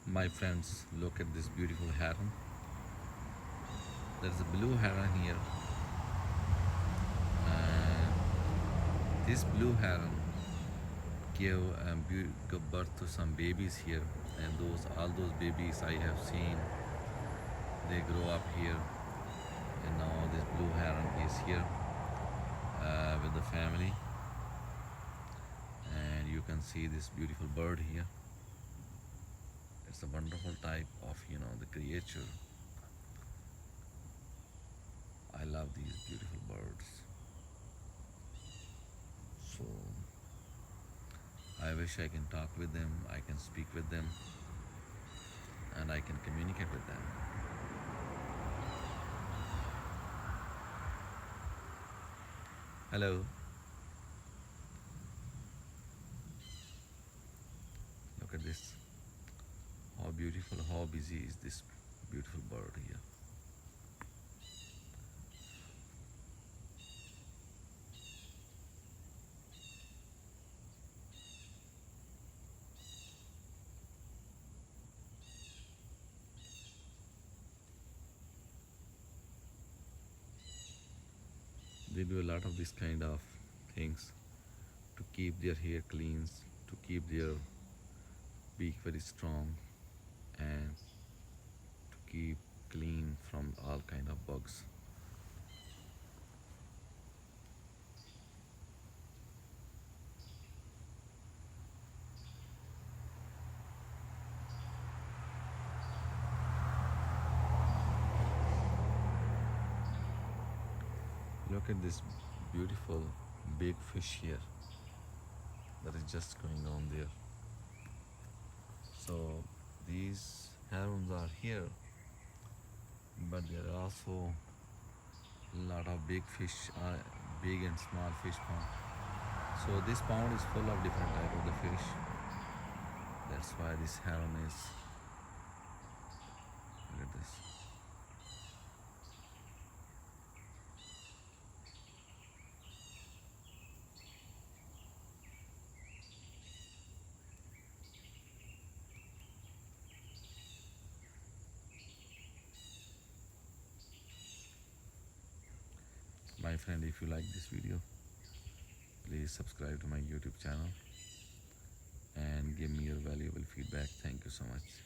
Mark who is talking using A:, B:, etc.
A: My friends, look at this beautiful heron. There's a blue heron here, and this blue heron gave birth to some babies here, and all those babies I have seen, they grow up here, and now this blue heron is here with the family, and you can see this beautiful bird here. It's a wonderful type of the creature. I love these beautiful birds. So I wish I can talk with them, I can speak with them, and I can communicate with them. Hello, look at this. How beautiful, how busy is this beautiful bird here. They do a lot of this kind of things to keep their hair clean, to keep their beak very strong, and to keep clean from all kind of bugs. Look at this beautiful big fish here that is just going on there. So these herons are here, but there are also a lot of big fish, big and small fish pond. So this pond is full of different type of the fish. That's why this heron is. Look at this. My friend, if you like this video, please subscribe to my YouTube channel and give me your valuable feedback. Thank you so much.